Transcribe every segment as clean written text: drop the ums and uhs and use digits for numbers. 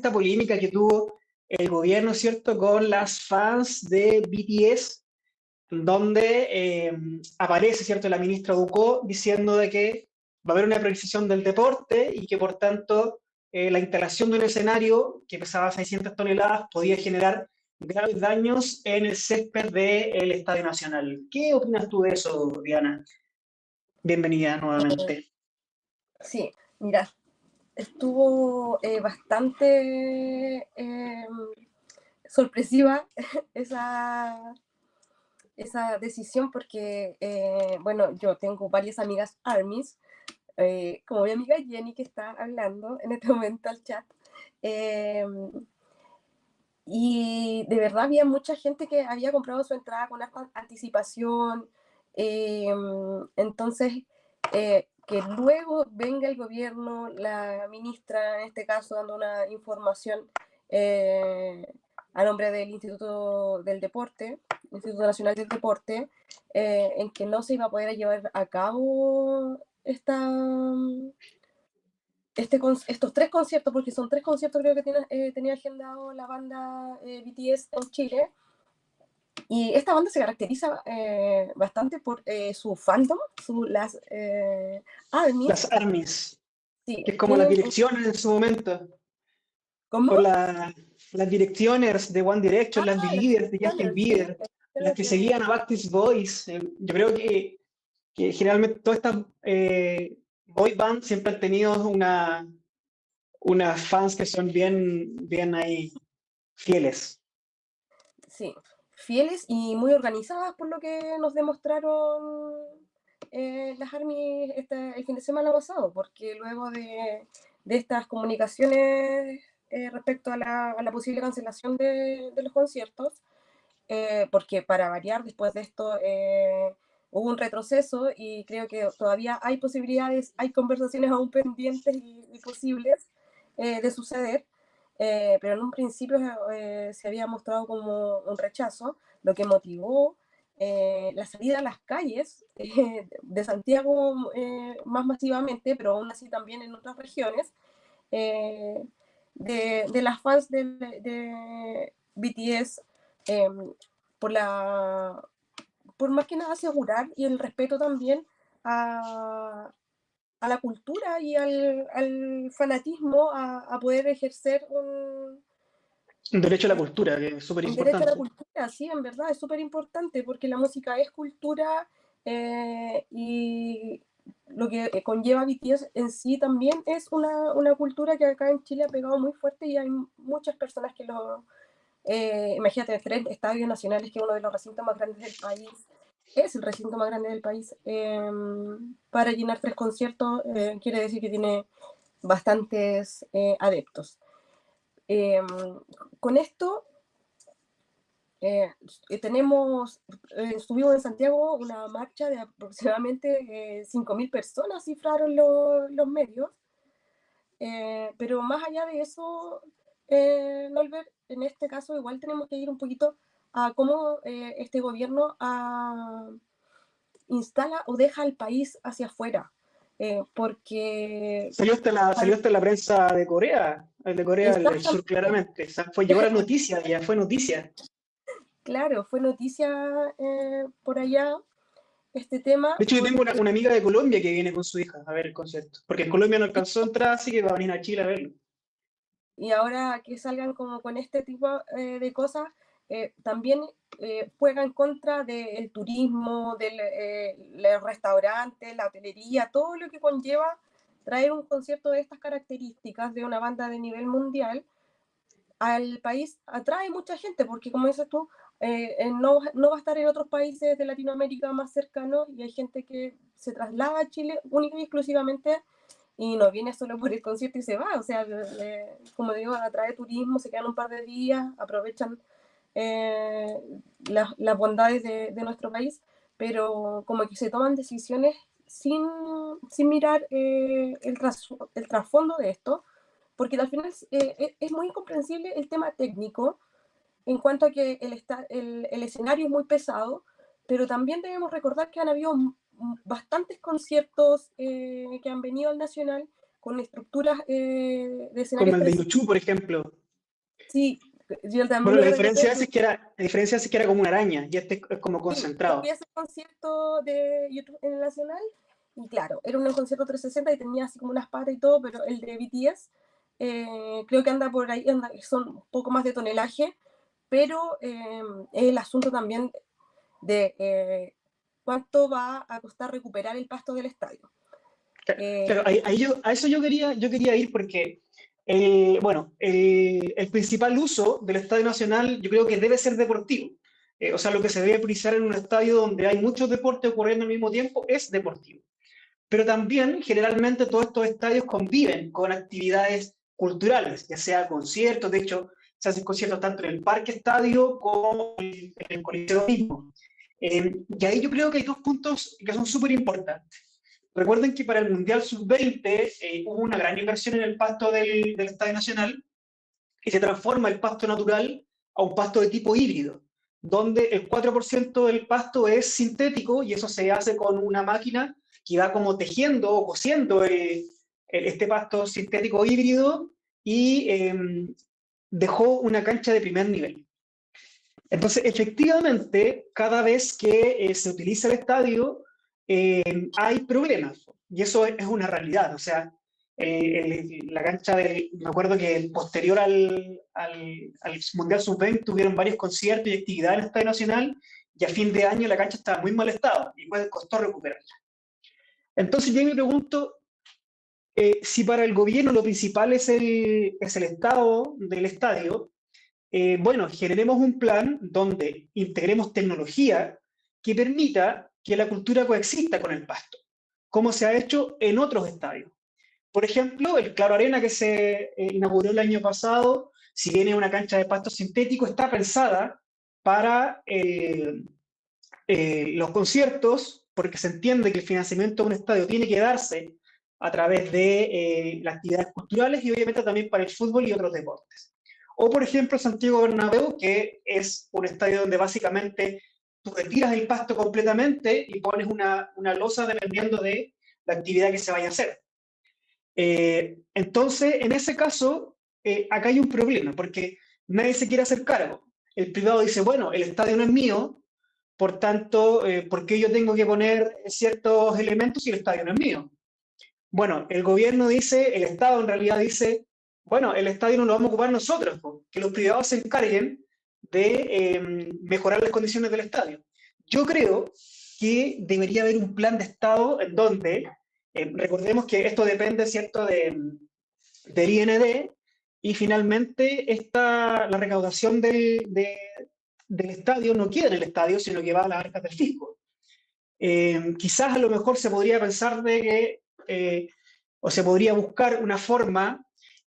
esta polémica que tuvo el gobierno, ¿cierto?, con las fans de BTS, donde aparece, ¿cierto?, la ministra Ducó diciendo de que va a haber una priorización del deporte y que, por tanto, la instalación de un escenario que pesaba 600 toneladas podía generar graves daños en el césped del Estadio Nacional. ¿Qué opinas tú de eso, Diana? Bienvenida nuevamente. Sí, mira, estuvo bastante sorpresiva esa decisión porque, bueno, yo tengo varias amigas ARMYs, como mi amiga Jenny que está hablando en este momento al chat, eh, y de verdad había mucha gente que había comprado su entrada con anticipación, entonces que luego venga el gobierno, la ministra en este caso dando una información a nombre del Instituto del Deporte, Instituto Nacional del Deporte, en que no se iba a poder llevar a cabo estos 3 conciertos, porque son 3 conciertos creo que tenía agendado la banda BTS en Chile. Y esta banda se caracteriza bastante por su fandom, las ARMYs. Las ARMYs, Sí, que es como las direcciones en su momento. ¿Cómo? O las direcciones de One Direction, las Believers de Justin Bieber, las que seguían a Backstreet Boys. Yo creo que generalmente todas estas boy bands siempre han tenido unas fans que son bien ahí fieles. Sí, fieles y muy organizadas por lo que nos demostraron las ARMYs el fin de semana pasado, porque luego de estas comunicaciones respecto a la posible cancelación de los conciertos, porque para variar, después de esto hubo un retroceso y creo que todavía hay posibilidades, hay conversaciones aún pendientes y posibles de suceder, pero en un principio se había mostrado como un rechazo, lo que motivó la salida a las calles de Santiago más masivamente, pero aún así también en otras regiones, eh, de las fans de BTS, eh, por, por más que nada asegurar y el respeto también a la cultura y al fanatismo a poder ejercer Un derecho a la cultura, que es súper un derecho a la importante. cultura. Sí, en verdad es súper importante porque la música es cultura y lo que conlleva BTS en sí también es una cultura que acá en Chile ha pegado muy fuerte y hay muchas personas que lo... imagínate, 3 estadios nacionales, que es uno de los recintos más grandes del país, es el recinto más grande del país, para llenar 3 conciertos quiere decir que tiene bastantes adeptos. Con esto estuvimos en Santiago una marcha de aproximadamente 5.000 personas, cifraron los medios, pero más allá de eso, Norbert, en este caso igual tenemos que ir un poquito a cómo este gobierno instala o deja al país hacia afuera, porque... Salió hasta la prensa de Corea, el de Corea del Sur claramente. O sea, llegó la noticia, ya fue noticia. Claro, fue noticia por allá este tema. De hecho, yo tengo una amiga de Colombia que viene con su hija a ver el concierto, porque en Colombia no alcanzó a entrar, así que va a venir a Chile a verlo. Y ahora que salgan como con este tipo de cosas, también juega en contra del turismo, de los restaurantes, la hotelería, todo lo que conlleva traer un concierto de estas características de una banda de nivel mundial al país. Atrae mucha gente porque, como dices tú, no va a estar en otros países de Latinoamérica más cercanos y hay gente que se traslada a Chile única y exclusivamente y no viene solo por el concierto y se va, o sea, como digo, atrae turismo, se quedan un par de días, aprovechan eh, las bondades de nuestro país, pero como que se toman decisiones sin mirar el trasfondo de esto, porque al final es muy incomprensible el tema técnico en cuanto a que el escenario es muy pesado, pero también debemos recordar que han habido bastantes conciertos que han venido al Nacional con estructuras de Como escenarios el de 360. YouTube, por ejemplo. Sí, yo también Bueno, me la recuerdo diferencia de es YouTube. que era, la diferencia es que era como una araña, y este es como Sí, yo vi concentrado. ese concierto de YouTube en el Nacional, y claro, era un concierto 360 y tenía así como unas patas y todo, pero el de BTS creo que anda por ahí, son un poco más de tonelaje, pero es el asunto también de cuánto va a costar recuperar el pasto del estadio. Claro, a eso yo quería ir porque bueno, el principal uso del Estadio Nacional yo creo que debe ser deportivo. O sea, lo que se debe priorizar en un estadio donde hay muchos deportes ocurriendo al mismo tiempo es deportivo. Pero también, generalmente, todos estos estadios conviven con actividades culturales, ya sea conciertos, de hecho, se hacen conciertos tanto en el parque estadio como en el coliseo mismo. Y ahí yo creo que hay dos puntos que son súper importantes. Recuerden que para el Mundial Sub-20 hubo una gran inversión en el pasto del Estadio Nacional y se transforma el pasto natural a un pasto de tipo híbrido, donde el 4% del pasto es sintético y eso se hace con una máquina que va como tejiendo o cosiendo este pasto sintético híbrido y dejó una cancha de primer nivel. Entonces, efectivamente, cada vez que se utiliza el estadio, hay problemas, y eso es una realidad. O sea, la cancha me acuerdo que posterior al Mundial Sub-20 tuvieron varios conciertos y actividades en el Estadio Nacional, y a fin de año la cancha estaba en muy mal estado, y pues costó recuperarla. Entonces, yo me pregunto si para el gobierno lo principal es el estado del estadio. Bueno, generemos un plan donde integremos tecnología que permita que la cultura coexista con el pasto, como se ha hecho en otros estadios. Por ejemplo, el Claro Arena que se inauguró el año pasado, si bien es una cancha de pasto sintético, está pensada para los conciertos, porque se entiende que el financiamiento de un estadio tiene que darse a través de las actividades culturales y obviamente también para el fútbol y otros deportes. O por ejemplo Santiago Bernabéu, que es un estadio donde básicamente tú retiras el pasto completamente y pones una losa dependiendo de la actividad que se vaya a hacer. Entonces, en ese caso, acá hay un problema, porque nadie se quiere hacer cargo. El privado dice, bueno, el estadio no es mío, por tanto, ¿por qué yo tengo que poner ciertos elementos si el estadio no es mío? Bueno, el gobierno dice, el Estado en realidad dice, bueno, el estadio no lo vamos a ocupar nosotros, que los privados se encarguen de mejorar las condiciones del estadio. Yo creo que debería haber un plan de Estado en donde, recordemos que esto depende, ¿cierto?, del IND, y finalmente la recaudación del estadio no queda en el estadio, sino que va a las arcas del fisco. Quizás a lo mejor se podría pensar de que, o se podría buscar una forma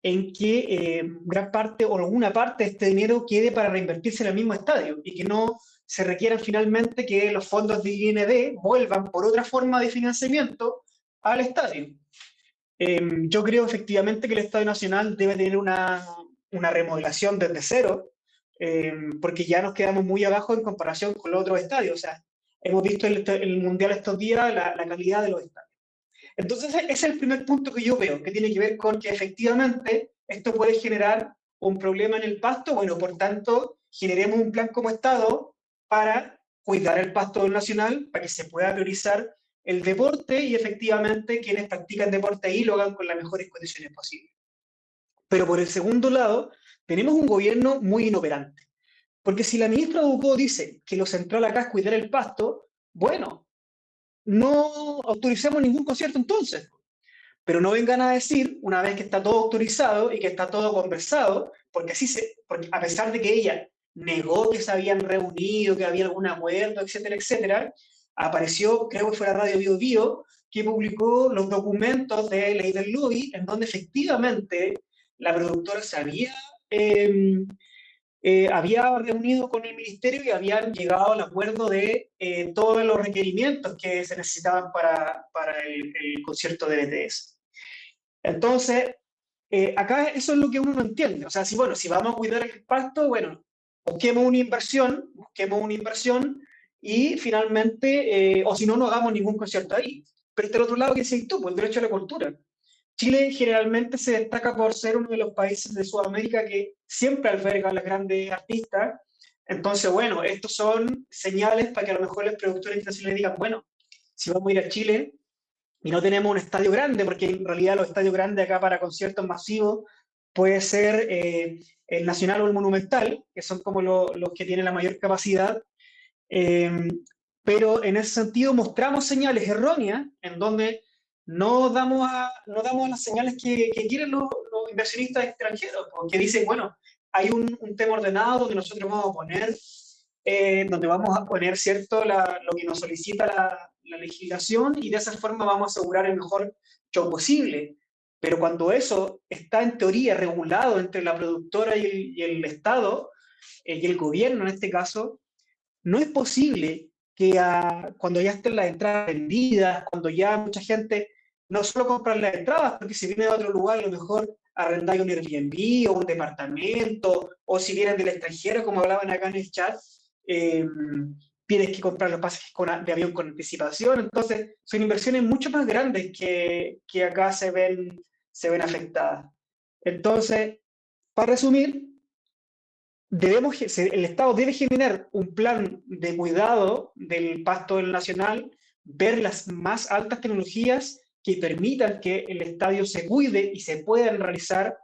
en que gran parte o alguna parte de este dinero quede para reinvertirse en el mismo estadio y que no se requieran finalmente que los fondos de IND vuelvan por otra forma de financiamiento al estadio. Yo creo efectivamente que el Estadio Nacional debe tener una remodelación desde cero, porque ya nos quedamos muy abajo en comparación con los otros estadios. O sea, hemos visto el Mundial estos días, la calidad de los estadios. Entonces, ese es el primer punto que yo veo, que tiene que ver con que efectivamente esto puede generar un problema en el pasto. Bueno, por tanto, generemos un plan como Estado para cuidar el pasto nacional, para que se pueda priorizar el deporte y efectivamente quienes practican deporte ahí lo hagan con las mejores condiciones posibles. Pero por el segundo lado, tenemos un gobierno muy inoperante. Porque si la ministra Ducó dice que lo central acá es cuidar el pasto, bueno, no autoricemos ningún concierto entonces. Pero no vengan a decir, una vez que está todo autorizado y que está todo conversado, porque a pesar de que ella negó que se habían reunido, que había algún acuerdo, etcétera, etcétera, apareció, creo que fue la radio Bio Bio, que publicó los documentos de Ley del Lobby, en donde efectivamente la productora se había reunido con el ministerio y habían llegado al acuerdo de todos los requerimientos que se necesitaban para el concierto de BTS. Entonces, acá eso es lo que uno no entiende. O sea, si vamos a cuidar el pasto, bueno, busquemos una inversión y finalmente, o si no, no hagamos ningún concierto ahí. Pero este otro lado que dices tú, pues el derecho a la cultura. Chile generalmente se destaca por ser uno de los países de Sudamérica que siempre alberga a las grandes artistas. Entonces, bueno, estos son señales para que a lo mejor los productores internacionales digan, bueno, si vamos a ir a Chile y no tenemos un estadio grande, porque en realidad los estadios grandes acá para conciertos masivos puede ser el Nacional o el Monumental, que son como los que tienen la mayor capacidad, eh, pero en ese sentido mostramos señales erróneas en donde no damos las señales que quieren los inversionistas extranjeros, porque dicen, bueno, hay un tema ordenado donde nosotros vamos a poner, donde vamos a poner, ¿cierto?, lo que nos solicita la legislación y de esa forma vamos a asegurar el mejor show posible. Pero cuando eso está en teoría regulado entre la productora y el Estado, y el gobierno en este caso, no es posible que cuando ya estén las entradas vendidas, cuando ya mucha gente no solo compra las entradas, porque si viene de otro lugar, a lo mejor arrendáis un Airbnb o un departamento, o si vienen del extranjero, como hablaban acá en el chat, tienes que comprar los pasajes de avión con anticipación. Entonces, son inversiones mucho más grandes que acá se ven afectadas. Entonces, para resumir, el Estado debe generar un plan de cuidado del pasto del nacional, ver las más altas tecnologías que permitan que el estadio se cuide y se puedan realizar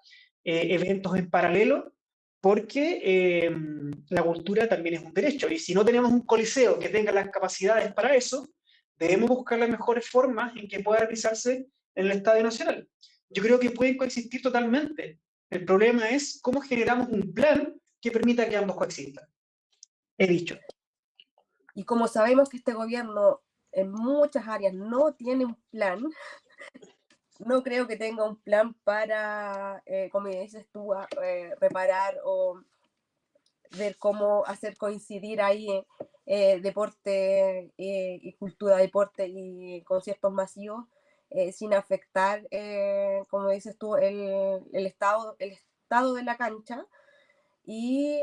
eventos en paralelo, porque la cultura también es un derecho. Y si no tenemos un coliseo que tenga las capacidades para eso, debemos buscar las mejores formas en que pueda realizarse en el Estadio Nacional. Yo creo que pueden coexistir totalmente. El problema es cómo generamos un plan que permita que ambos coexistan. He dicho. Y como sabemos que este gobierno en muchas áreas no tiene un plan, no creo que tenga un plan para, como dices tú, reparar o ver cómo hacer coincidir ahí deporte y cultura, deporte y conciertos masivos sin afectar, como dices tú, el estado de la cancha y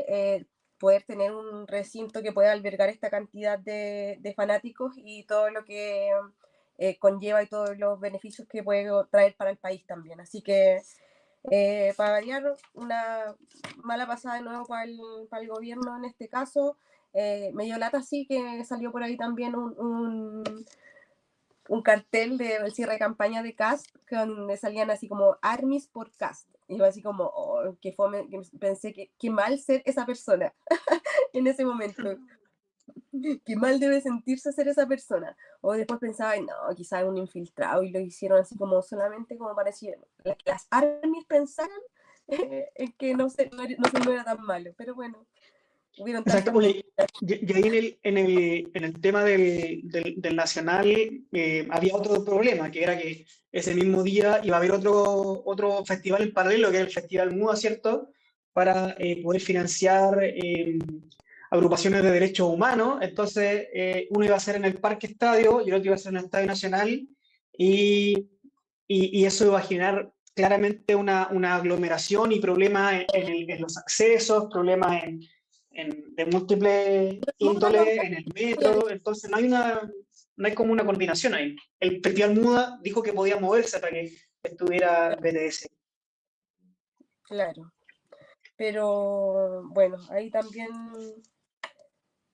poder tener un recinto que pueda albergar esta cantidad de fanáticos y todo lo que conlleva y todos los beneficios que puede traer para el país también. Así que para variar, una mala pasada de nuevo para el gobierno en este caso. Me dio lata, sí, que salió por ahí también un cartel del cierre de campaña de Cast, donde salían así como Armis por Cast. Y yo así como, oh, que pensé que mal ser esa persona en ese momento. Qué mal debe sentirse ser esa persona. O después pensaba, no, quizás es un infiltrado y lo hicieron así como solamente como para decir, las armies pensaran que no era tan malo. Pero bueno, hubieron Exacto. tantas Oye, y ahí en el tema del Nacional había otro problema, que era que ese mismo día iba a haber otro festival en paralelo, que era el Festival MUDA, ¿cierto? Para poder financiar agrupaciones de derechos humanos. Entonces, uno iba a ser en el Parque Estadio y el otro iba a ser en el Estadio Nacional, y eso iba a generar claramente una aglomeración y problemas en los accesos, problemas de múltiples índole en el metro. Entonces no hay como una coordinación ahí. El Festival MUDA dijo que podía moverse para que estuviera BTS. Claro, pero bueno, ahí también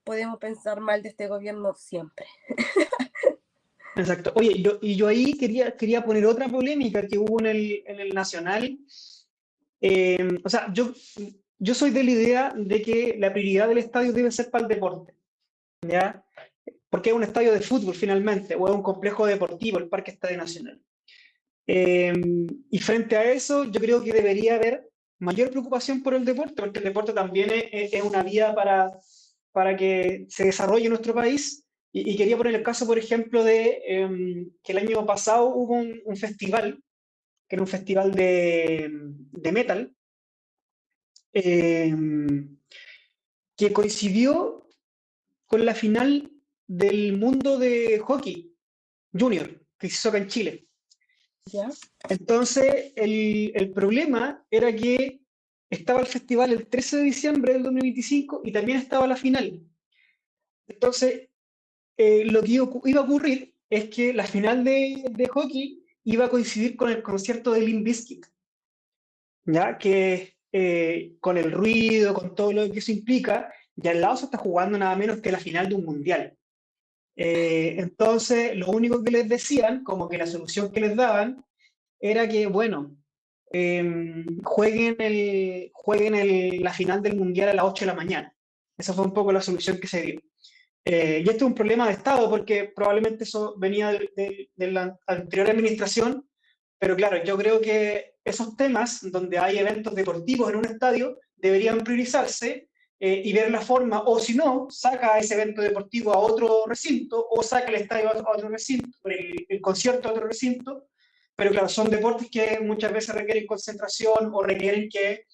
podemos pensar mal de este gobierno siempre. Exacto. Oye, yo ahí quería poner otra polémica que hubo en el Nacional. O sea, yo soy de la idea de que la prioridad del estadio debe ser para el deporte, ¿ya? Porque es un estadio de fútbol finalmente, o es un complejo deportivo, el Parque Estadio Nacional. Y frente a eso, yo creo que debería haber mayor preocupación por el deporte, porque el deporte también es una vía para que se desarrolle nuestro país. Y quería poner el caso, por ejemplo, de que el año pasado hubo un festival, que era un festival de metal, que coincidió con la final del mundo de hockey junior, que se hizo acá en Chile. ¿Ya? Entonces, el problema era que estaba el festival el 13 de diciembre del 2025 y también estaba la final. Entonces, lo que iba a ocurrir es que la final de hockey iba a coincidir con el concierto de Limp Bizkit, ¿ya? Que con el ruido, con todo lo que eso implica, y al lado se está jugando nada menos que la final de un mundial. Entonces, lo único que les decían, como que la solución que les daban, era que, bueno, la final del mundial a las 8 de la mañana. Esa fue un poco la solución que se dio. Y esto es un problema de Estado, porque probablemente eso venía de la anterior administración, pero claro, yo creo que esos temas donde hay eventos deportivos en un estadio deberían priorizarse y ver la forma, o si no, saca ese evento deportivo a otro recinto, o saca el estadio a otro recinto, el concierto a otro recinto, pero claro, son deportes que muchas veces requieren concentración o requieren que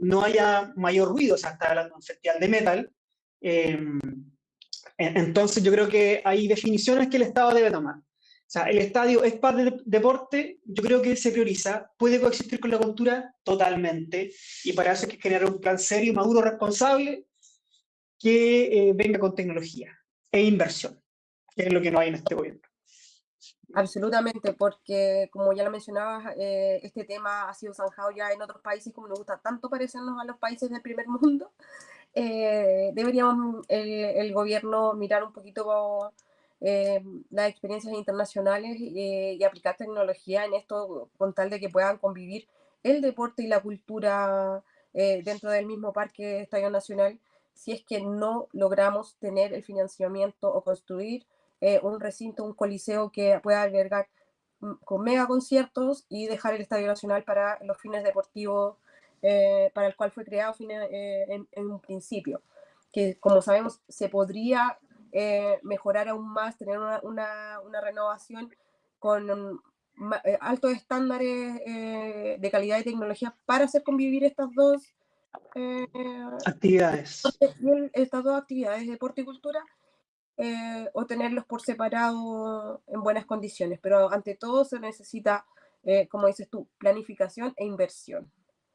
no haya mayor ruido, o sea, está hablando de un festival de metal. eh, entonces yo creo que hay definiciones que el Estado debe tomar. O sea, el estadio es parte del deporte, yo creo que se prioriza, puede coexistir con la cultura totalmente, y para eso hay que generar un plan serio, maduro, responsable, que venga con tecnología e inversión, que es lo que no hay en este gobierno. Absolutamente, porque como ya lo mencionabas, este tema ha sido zanjado ya en otros países, como nos gusta tanto parecernos a los países del primer mundo. Deberíamos el gobierno mirar un poquito las experiencias internacionales y aplicar tecnología en esto con tal de que puedan convivir el deporte y la cultura dentro del mismo Parque Estadio Nacional, si es que no logramos tener el financiamiento o construir un recinto, un coliseo que pueda albergar con mega conciertos y dejar el Estadio Nacional para los fines deportivos para el cual fue creado en un principio, que como sabemos se podría mejorar aún más, tener una renovación con altos estándares de calidad y tecnología para hacer convivir estas dos Actividades. estas dos actividades, deporte y cultura, o tenerlos por separado en buenas condiciones. Pero ante todo se necesita, como dices tú, planificación e inversión.